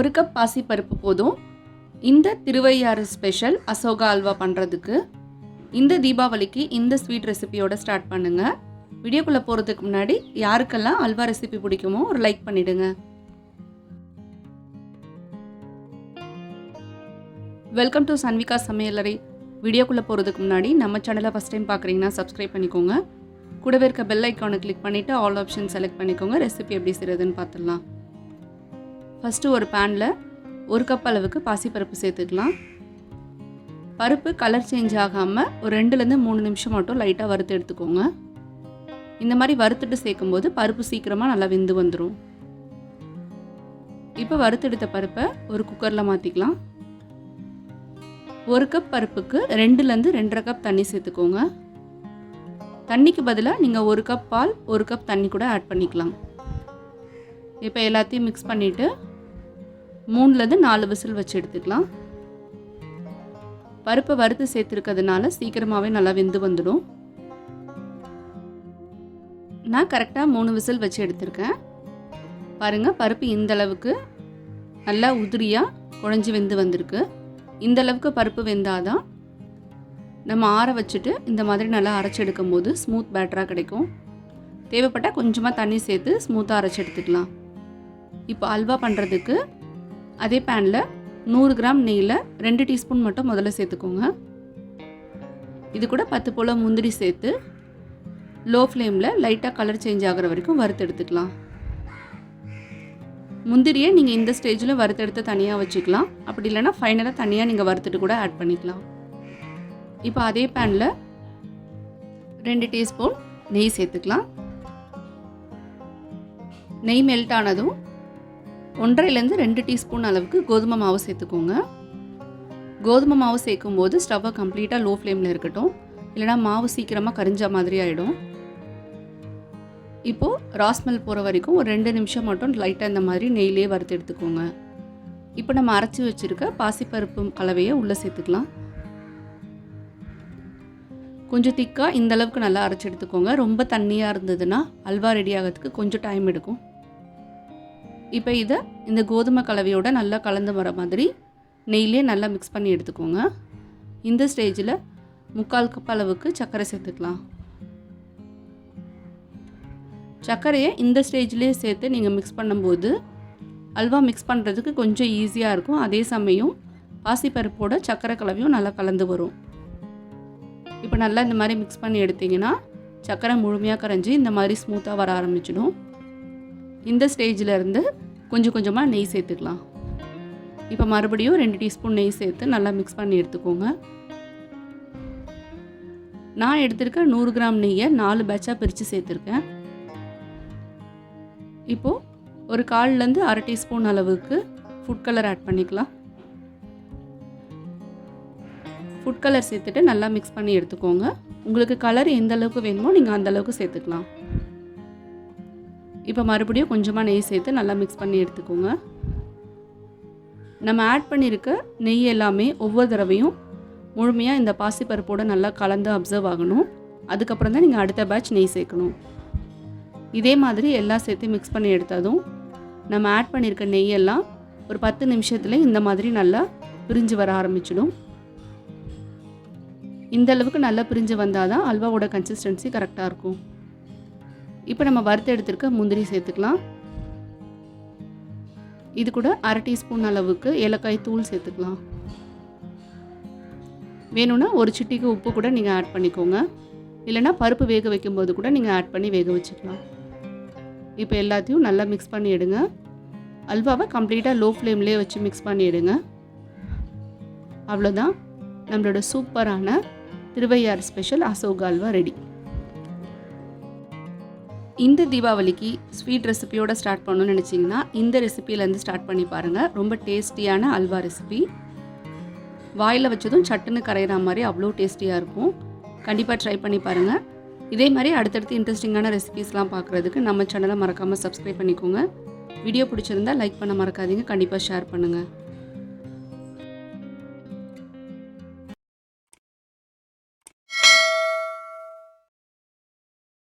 1 cup பாசிப்பருப்பு போதும் இந்த திருவையாறு ஸ்பெஷல் அசோகா அல்வா பண்ணுறதுக்கு. இந்த தீபாவளிக்கு இந்த ஸ்வீட் ரெசிபியோட ஸ்டார்ட் பண்ணுங்கள். வீடியோக்குள்ளே போகிறதுக்கு முன்னாடி யாருக்கெல்லாம் அல்வா ரெசிபி பிடிக்குமோ ஒரு லைக் பண்ணிவிடுங்க. வெல்கம் டு சன்விகா சமையலறை. வீடியோக்குள்ளே போகிறதுக்கு முன்னாடி நம்ம சேனலை ஃபஸ்ட் டைம் பார்க்குறீங்கன்னா சப்ஸ்கிரைப் பண்ணிக்கோங்க. கூடவே இருக்க பெல் ஐக்கானை கிளிக் பண்ணிவிட்டு ஆல் ஆப்ஷன் செலக்ட் பண்ணிக்கோங்க. ரெசிபி எப்படி செய்கிறதுன்னு பார்த்துடலாம். ஃபஸ்ட்டு ஒரு பேனில் 1 கப் அளவுக்கு பாசிப்பருப்பு சேர்த்துக்கலாம். பருப்பு கலர் சேஞ்ச் ஆகாமல் ஒரு 2லேருந்து 3 நிமிஷம் மட்டும் லைட்டாக வறுத்து எடுத்துக்கோங்க. இந்த மாதிரி வறுத்துட்டு சேர்க்கும்போது பருப்பு சீக்கிரமாக நல்லா வெந்து வந்துடும். இப்போ வறுத்தெடுத்த பருப்பை ஒரு குக்கரில் மாற்றிக்கலாம். 1 கப் பருப்புக்கு 2லேருந்து 2.5 கப் தண்ணி சேர்த்துக்கோங்க. தண்ணிக்கு பதிலாக நீங்கள் 1 கப் பால் 1 கப் தண்ணி கூட ஆட் பண்ணிக்கலாம். இப்போ எல்லாத்தையும் மிக்ஸ் பண்ணிவிட்டு 3லேருந்து 4 விசில் வச்சு எடுத்துக்கலாம். பருப்பை வறுத்து சேர்த்துருக்கிறதுனால சீக்கிரமாகவே நல்லா வெந்து வந்துடும். நான் கரெக்டாக 3 விசில் வச்சு எடுத்திருக்கேன். பாருங்கள், பருப்பு இந்தளவுக்கு நல்லா உதிரியாக குழஞ்சி வெந்து வந்திருக்கு. இந்தளவுக்கு பருப்பு வெந்தாதான் நம்ம ஆற வச்சுட்டு இந்த மாதிரி நல்லா அரைச்சி எடுக்கும் போது ஸ்மூத் பேட்டராக கிடைக்கும். தேவைப்பட்டால் கொஞ்சமாக தண்ணி சேர்த்து ஸ்மூத்தாக அரைச்சி எடுத்துக்கலாம். இப்போ அல்வா பண்ணுறதுக்கு அதே பேனில் 100 கிராம் நெய்யில் 2 டீஸ்பூன் மட்டும் முதல்ல சேர்த்துக்கோங்க. இது கூட 10 போல் முந்திரி சேர்த்து லோ ஃப்ளேமில் லைட்டாக கலர் சேஞ்ச் ஆகிற வரைக்கும் வறுத்து எடுத்துக்கலாம். முந்திரியை நீங்கள் இந்த ஸ்டேஜில் வறுத்தெடுத்து தனியாக வச்சுக்கலாம். அப்படி இல்லைனா ஃபைனலாக தனியாக நீங்கள் வறுத்துட்டு கூட ஆட் பண்ணிக்கலாம். இப்போ அதே பேனில் 2 டீஸ்பூன் நெய் சேர்த்துக்கலாம். நெய் மெல்ட் ஆனதும் 1.5லேருந்து 2 டீஸ்பூன் அளவுக்கு கோதுமை மாவு சேர்த்துக்கோங்க. கோதுமை மாவு சேர்க்கும் போது ஸ்டவ்வை கம்ப்ளீட்டாக லோ ஃப்ளேமில் இருக்கட்டும், இல்லைனா மாவு சீக்கிரமாக கரிஞ்ச மாதிரி ஆகிடும். இப்போது ராஸ்மெல் போகிற வரைக்கும் ஒரு 2 நிமிஷம் மட்டும் லைட்டாக இந்த மாதிரி நெய்லேயே வறுத்து எடுத்துக்கோங்க. இப்போ நம்ம அரைச்சி வச்சுருக்க பாசிப்பருப்பு கலவையை உள்ளே சேர்த்துக்கலாம். கொஞ்சம் திக்காக இந்தளவுக்கு நல்லா அரைச்சி எடுத்துக்கோங்க. ரொம்ப தண்ணியாக இருந்ததுன்னா அல்வா ரெடி ஆகிறதுக்கு கொஞ்சம் டைம் எடுக்கும். இப்போ இதை இந்த கோதுமை கலவையோடு நல்லா கலந்து வர மாதிரி நெய்லேயே நல்லா மிக்ஸ் பண்ணி எடுத்துக்கோங்க. இந்த ஸ்டேஜில் 3/4 கப் அளவுக்கு சர்க்கரை சேர்த்துக்கலாம். சர்க்கரையை இந்த ஸ்டேஜ்லேயே சேர்த்து நீங்கள் மிக்ஸ் பண்ணும்போது அல்வா மிக்ஸ் பண்ணுறதுக்கு கொஞ்சம் ஈஸியாக இருக்கும். அதே சமயம் பாசிப்பருப்போட சர்க்கரை கலவையும் நல்லா கலந்து வரும். இப்போ நல்லா இந்த மாதிரி மிக்ஸ் பண்ணி எடுத்திங்கன்னா சர்க்கரை முழுமையாக கரைஞ்சி இந்த மாதிரி ஸ்மூத்தாக வர ஆரம்பிச்சிடும். இந்த ஸ்டேஜில் இருந்து கொஞ்சம் கொஞ்சமாக நெய் சேர்த்துக்கலாம். இப்போ மறுபடியும் 2 டீஸ்பூன் நெய் சேர்த்து நல்லா மிக்ஸ் பண்ணி எடுத்துக்கோங்க. நான் எடுத்திருக்க 100 கிராம் நெய்யை 4 பேட்சாக பிரித்து சேர்த்துருக்கேன். இப்போது ஒரு 1/4லேருந்து 1/2 டீஸ்பூன் அளவுக்கு ஃபுட் கலர் ஆட் பண்ணிக்கலாம். ஃபுட் கலர் சேர்த்துட்டு நல்லா மிக்ஸ் பண்ணி எடுத்துக்கோங்க. உங்களுக்கு கலர் எந்த அளவுக்கு வேணுமோ நீங்கள் அந்தளவுக்கு சேர்த்துக்கலாம். இப்போ மறுபடியும் கொஞ்சமாக நெய் சேர்த்து நல்லா மிக்ஸ் பண்ணி எடுத்துக்கோங்க. நம்ம ஆட் பண்ணியிருக்க நெய் எல்லாமே ஒவ்வொரு தடவையும் முழுமையாக இந்த பாசிப்பருப்போடு நல்லா கலந்து அப்சர்வ் ஆகணும். அதுக்கப்புறம் தான் நீங்கள் அடுத்த பேட்ச் நெய் சேர்க்கணும். இதே மாதிரி எல்லாம் சேர்த்து மிக்ஸ் பண்ணி எடுத்ததும் நம்ம ஆட் பண்ணியிருக்க நெய்யெல்லாம் ஒரு 10 நிமிஷத்தில் இந்த மாதிரி நல்லா பிரிஞ்சு வர ஆரம்பிச்சிடும். இந்த அளவுக்கு நல்லா பிரிஞ்சு வந்தால் தான் அல்வாவோட கன்சிஸ்டன்சி கரெக்டாக இருக்கும். இப்போ நம்ம வறுத்து எடுத்துருக்க முந்திரி சேர்த்துக்கலாம். இது கூட 1/2 டீஸ்பூன் அளவுக்கு ஏலக்காய் தூள் சேர்த்துக்கலாம். வேணும்னா ஒரு சிட்டிக்கு உப்பு கூட நீங்கள் ஆட் பண்ணிக்கோங்க. இல்லைனா பருப்பு வேக வைக்கும்போது கூட நீங்கள் ஆட் பண்ணி வேக வச்சுக்கலாம். இப்போ எல்லாத்தையும் நல்லா மிக்ஸ் பண்ணி எடுங்க. அல்வாவை கம்ப்ளீட்டாக லோ ஃப்ளேம்லேயே வச்சு மிக்ஸ் பண்ணி எடுங்க. அவ்வளோதான், நம்மளோட சூப்பரான திருவையாறு ஸ்பெஷல் அசோகா அல்வா ரெடி. இந்த தீபாவளிக்கு ஸ்வீட் ரெசிபியோடு ஸ்டார்ட் பண்ணணும்னு நினச்சிங்கன்னா இந்த ரெசிபியிலேருந்து ஸ்டார்ட் பண்ணி பாருங்கள். ரொம்ப டேஸ்டியான அல்வா ரெசிபி. வாயில் வச்சதும் சட்டுன்னு கரையிற மாதிரி அவ்வளோ டேஸ்டியாக இருக்கும். கண்டிப்பாக ட்ரை பண்ணி பாருங்கள். இதே மாதிரி அடுத்தடுத்து இன்ட்ரெஸ்டிங்கான ரெசிபீஸ்லாம் பார்க்குறதுக்கு நம்ம சேனலை மறக்காமல் சப்ஸ்கிரைப் பண்ணிக்கோங்க. வீடியோ பிடிச்சிருந்தால் லைக் பண்ண மறக்காதீங்க. கண்டிப்பாக ஷேர் பண்ணுங்கள்.